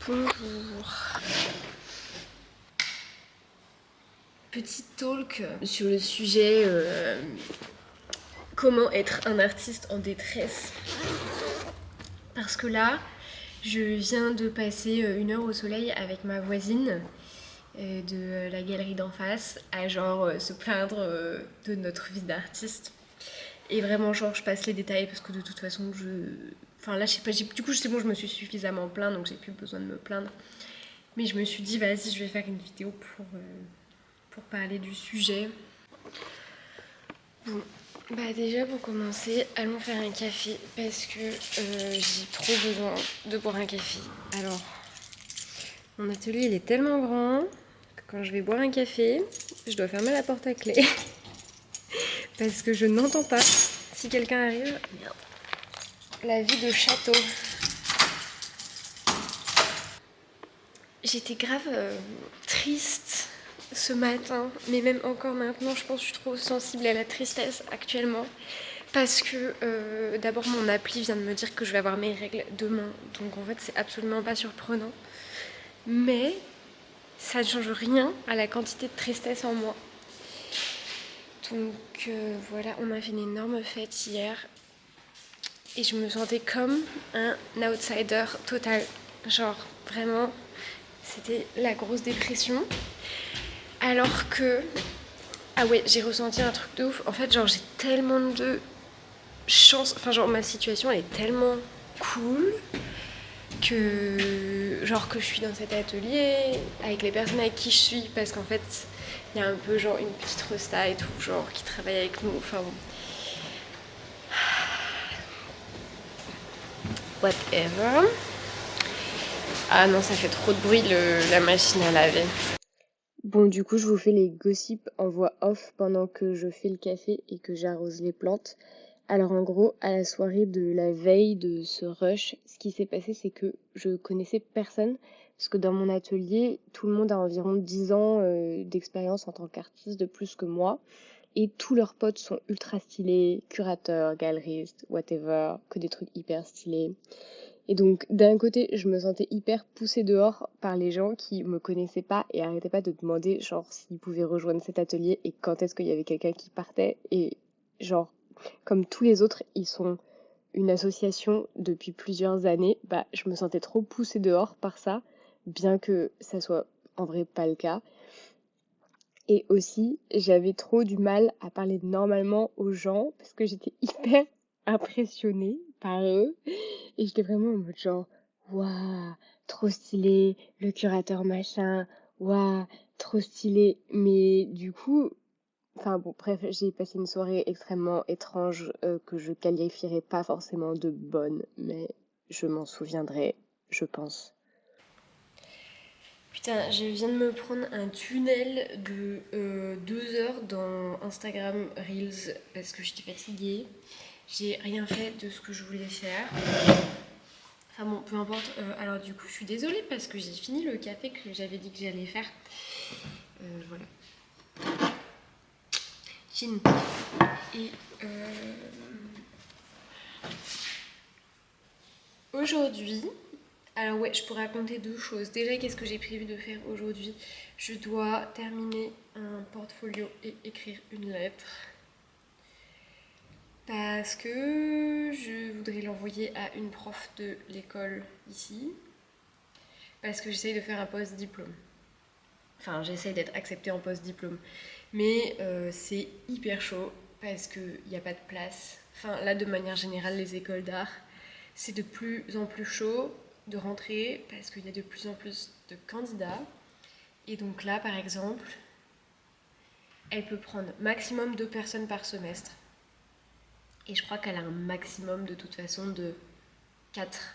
Bonjour. Petit talk sur le sujet comment être un artiste en détresse. Parce que là, je viens de passer 1 heure au soleil avec ma voisine de la galerie d'en face à genre se plaindre de notre vie d'artiste. Et vraiment, genre, je passe les détails parce que de toute façon, Enfin là, je sais pas, du coup, c'est bon, je me suis suffisamment plainte, donc j'ai plus besoin de me plaindre. Mais je me suis dit, vas-y, je vais faire une vidéo pour parler du sujet. Bon, bah déjà pour commencer, allons faire un café parce que j'ai trop besoin de boire un café. Alors, mon atelier il est tellement grand que quand je vais boire un café, je dois fermer la porte à clé parce que je n'entends pas si quelqu'un arrive. Merde. La vie de château. J'étais grave triste ce matin, mais même encore maintenant, je pense que je suis trop sensible à la tristesse actuellement. Parce que d'abord mon appli vient de me dire que je vais avoir mes règles demain, donc en fait c'est absolument pas surprenant. Mais ça ne change rien à la quantité de tristesse en moi. Donc voilà, on a fait une énorme fête hier et je me sentais comme un outsider total. Genre vraiment, c'était la grosse dépression. Alors que, ah ouais, j'ai ressenti un truc de ouf. En fait, genre j'ai tellement de chance, enfin genre ma situation elle est tellement cool que genre que je suis dans cet atelier avec les personnes avec qui je suis parce qu'en fait il y a un peu genre une petite resta et tout genre qui travaille avec nous, enfin bon. Whatever. Ah non, ça fait trop de bruit la machine à laver. Bon, du coup, je vous fais les gossips en voix off pendant que je fais le café et que j'arrose les plantes. Alors en gros, à la soirée de la veille de ce rush, ce qui s'est passé, c'est que je connaissais personne, parce que dans mon atelier, tout le monde a environ 10 ans d'expérience en tant qu'artiste de plus que moi, et tous leurs potes sont ultra stylés, curateurs, galeristes, whatever, que des trucs hyper stylés. Et donc, d'un côté, je me sentais hyper poussée dehors par les gens qui me connaissaient pas et arrêtaient pas de demander, genre, s'ils pouvaient rejoindre cet atelier et quand est-ce qu'il y avait quelqu'un qui partait. Et genre, comme tous les autres, ils sont une association depuis plusieurs années, bah, je me sentais trop poussée dehors par ça, bien que ça soit en vrai pas le cas. Et aussi, j'avais trop du mal à parler normalement aux gens parce que j'étais hyper impressionnée par eux. Et j'étais vraiment en mode genre, waouh, trop stylé, le curateur machin, waouh, trop stylé. Mais du coup, enfin bon, bref, j'ai passé une soirée extrêmement étrange que je qualifierais pas forcément de bonne, mais je m'en souviendrai, je pense. Putain, je viens de me prendre un tunnel de 2 heures dans Instagram Reels parce que j'étais fatiguée. J'ai rien fait de ce que je voulais faire. Enfin bon, peu importe. Alors du coup, je suis désolée parce que j'ai fini le café que j'avais dit que j'allais faire. Voilà. Chin. Et aujourd'hui, alors ouais, je pourrais raconter 2 choses. Déjà, qu'est-ce que j'ai prévu de faire aujourd'hui? Je dois terminer un portfolio et écrire une lettre. Parce que je voudrais l'envoyer à une prof de l'école ici. Parce que j'essaye de faire un post-diplôme. Enfin, j'essaye d'être acceptée en post-diplôme. Mais c'est hyper chaud parce qu'il n'y a pas de place. Enfin, là, de manière générale, les écoles d'art, c'est de plus en plus chaud de rentrer parce qu'il y a de plus en plus de candidats. Et donc là, par exemple, elle peut prendre maximum 2 personnes par semestre. Et je crois qu'elle a un maximum de toute façon de 4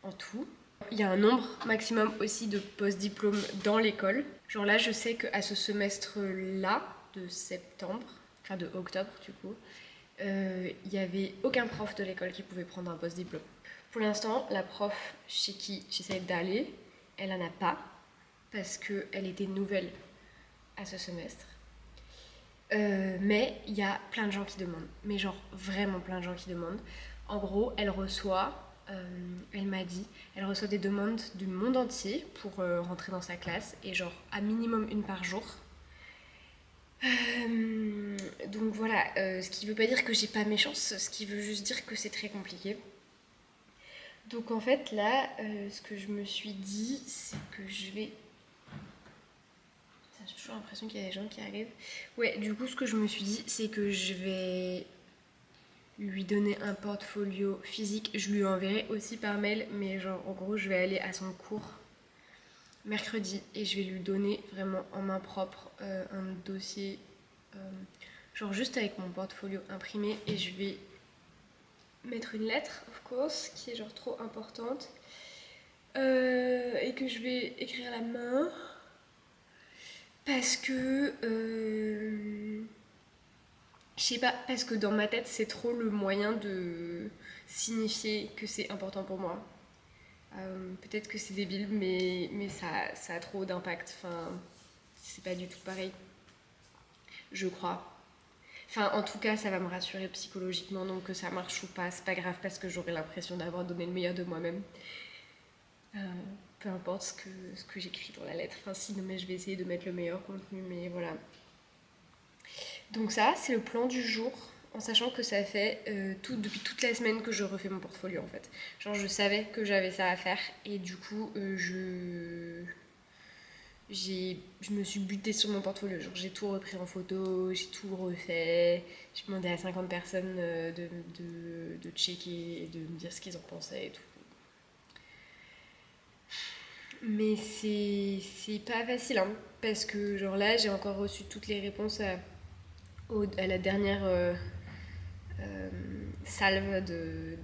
en tout. Il y a un nombre maximum aussi de post-diplôme dans l'école. Genre là, je sais qu'à ce semestre-là, de septembre, enfin de octobre du coup, il n'y avait aucun prof de l'école qui pouvait prendre un post-diplôme. Pour l'instant, la prof chez qui j'essaie d'aller, elle n'en a pas, parce qu'elle était nouvelle à ce semestre. Mais il y a plein de gens qui demandent, mais genre vraiment plein de gens qui demandent. En gros, elle m'a dit. Elle reçoit des demandes du monde entier pour rentrer dans sa classe et genre à minimum une par jour. Donc voilà, ce qui veut pas dire que j'ai pas mes chances, ce qui veut juste dire que c'est très compliqué. Donc en fait là, ce que je me suis dit, c'est que je vais... J'ai toujours l'impression qu'il y a des gens qui arrivent. Ouais, du coup ce que je me suis dit, c'est que je vais lui donner un portfolio physique. Je lui enverrai aussi par mail, mais genre en gros je vais aller à son cours mercredi et je vais lui donner vraiment en main propre un dossier, genre juste avec mon portfolio imprimé, et je vais mettre une lettre, of course, qui est genre trop importante, et que je vais écrire à la main parce que je sais pas, parce que dans ma tête c'est trop le moyen de signifier que c'est important pour moi. Peut-être que c'est débile, mais ça a trop d'impact. Enfin, c'est pas du tout pareil, je crois. Enfin, en tout cas, ça va me rassurer psychologiquement, donc que ça marche ou pas, c'est pas grave parce que j'aurai l'impression d'avoir donné le meilleur de moi-même. Peu importe ce que j'écris dans la lettre. Enfin, si, non, mais je vais essayer de mettre le meilleur contenu, mais voilà. Donc ça, c'est le plan du jour, en sachant que ça fait depuis toute la semaine que je refais mon portfolio en fait. Genre je savais que j'avais ça à faire et du coup je me suis butée sur mon portfolio. Genre j'ai tout repris en photo, j'ai tout refait, j'ai demandé à 50 personnes de checker et de me dire ce qu'ils en pensaient et tout. Mais c'est pas facile hein, parce que genre là j'ai encore reçu toutes les réponses à la dernière salve de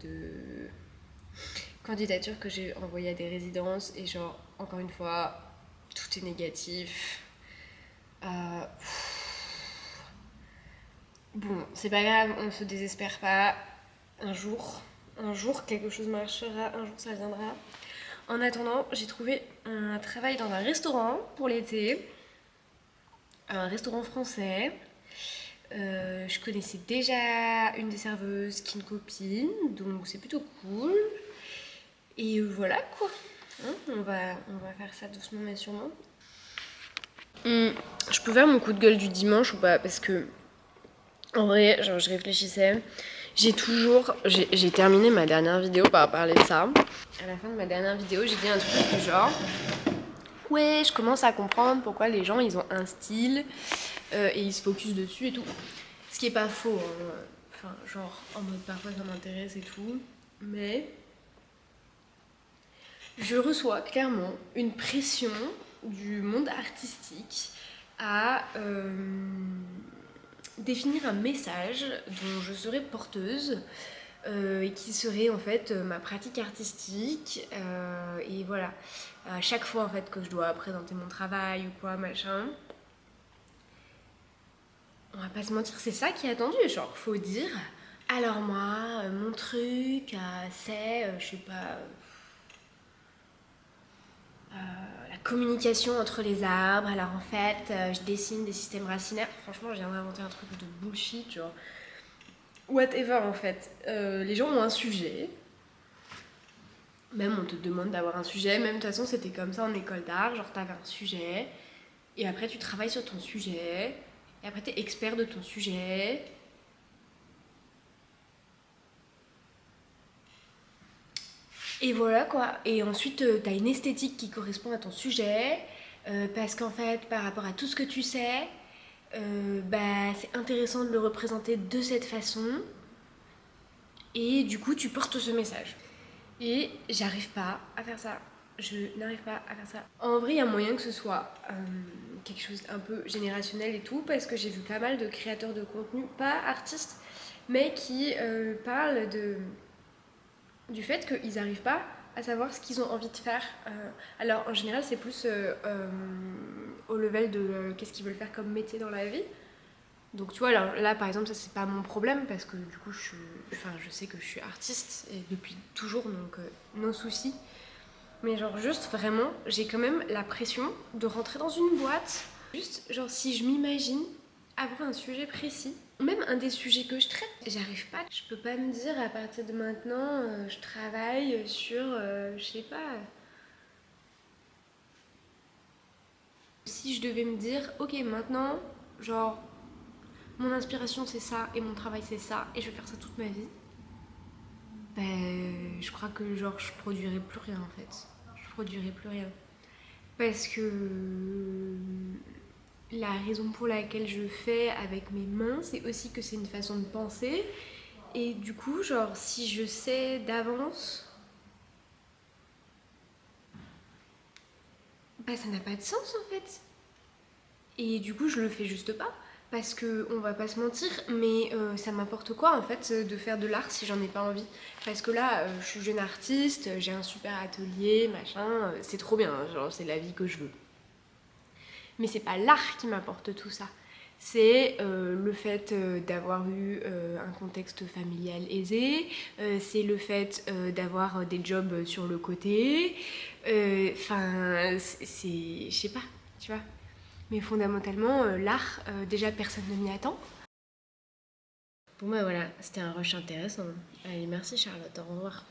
candidatures que j'ai envoyées à des résidences et genre encore une fois tout est négatif. Bon, c'est pas grave, on se désespère pas. Un jour quelque chose marchera, un jour ça viendra. En attendant, j'ai trouvé un travail dans un restaurant pour l'été, un restaurant français. Je connaissais déjà une des serveuses qui est une copine, donc c'est plutôt cool. Et voilà quoi, hein, on va faire ça doucement mais sûrement. Je peux faire mon coup de gueule du dimanche ou pas? Parce que, en vrai, genre je réfléchissais. J'ai terminé ma dernière vidéo par parler de ça. À la fin de ma dernière vidéo, j'ai dit un truc du genre... Ouais, je commence à comprendre pourquoi les gens, ils ont un style et ils se focus dessus et tout. Ce qui est pas faux, hein. Enfin, genre, en mode parfois ça m'intéresse et tout. Mais je reçois clairement une pression du monde artistique à définir un message dont je serais porteuse et qui serait en fait ma pratique artistique. Et voilà, à chaque fois en fait que je dois présenter mon travail ou quoi, machin, on va pas se mentir, c'est ça qui est attendu. Genre, faut dire, alors moi, mon truc, c'est, je sais pas, la communication entre les arbres. Alors en fait, je dessine des systèmes racinaires. Franchement, je viens d'inventer un truc de bullshit, genre. Whatever en fait. Les gens ont un sujet. Même on te demande d'avoir un sujet. Même de toute façon, c'était comme ça en école d'art. Genre, t'avais un sujet. Et après, tu travailles sur ton sujet. Et après, t'es expert de ton sujet. Et voilà quoi. Et ensuite, t'as une esthétique qui correspond à ton sujet. Parce qu'en fait, par rapport à tout ce que tu sais, bah, c'est intéressant de le représenter de cette façon. Et du coup, tu portes ce message. Et j'arrive pas à faire ça. Je n'arrive pas à faire ça. En vrai, il y a moyen que ce soit quelque chose un peu générationnel et tout, parce que j'ai vu pas mal de créateurs de contenu, pas artistes, mais qui parlent du fait qu'ils n'arrivent pas à savoir ce qu'ils ont envie de faire. Alors en général, c'est plus au level de qu'est-ce qu'ils veulent faire comme métier dans la vie. Donc tu vois, là par exemple, ça c'est pas mon problème parce que du coup je sais que je suis artiste et depuis toujours, donc no soucis. Mais genre juste vraiment, j'ai quand même la pression de rentrer dans une boîte. Juste genre si je m'imagine avoir un sujet précis Même un des sujets que je traite, j'arrive pas, je peux pas me dire à partir de maintenant, je travaille sur, je sais pas. Si je devais me dire, ok maintenant, genre, mon inspiration c'est ça et mon travail c'est ça et je vais faire ça toute ma vie, ben, je crois que genre je produirais plus rien en fait. Je produirais plus rien. Parce que la raison pour laquelle je fais avec mes mains, c'est aussi que c'est une façon de penser. Et du coup, genre, si je sais d'avance, bah ça n'a pas de sens en fait. Et du coup, je le fais juste pas. Parce que, on va pas se mentir, mais ça m'apporte quoi en fait de faire de l'art si j'en ai pas envie. Parce que là, je suis jeune artiste, j'ai un super atelier, machin, c'est trop bien, genre c'est la vie que je veux. Mais c'est pas l'art qui m'apporte tout ça. C'est le fait d'avoir eu un contexte familial aisé, c'est le fait d'avoir des jobs sur le côté. Enfin, je sais pas, tu vois. Mais fondamentalement, l'art, déjà personne ne m'y attend. Bon bah voilà, c'était un rush intéressant. Allez, merci Charlotte, au revoir.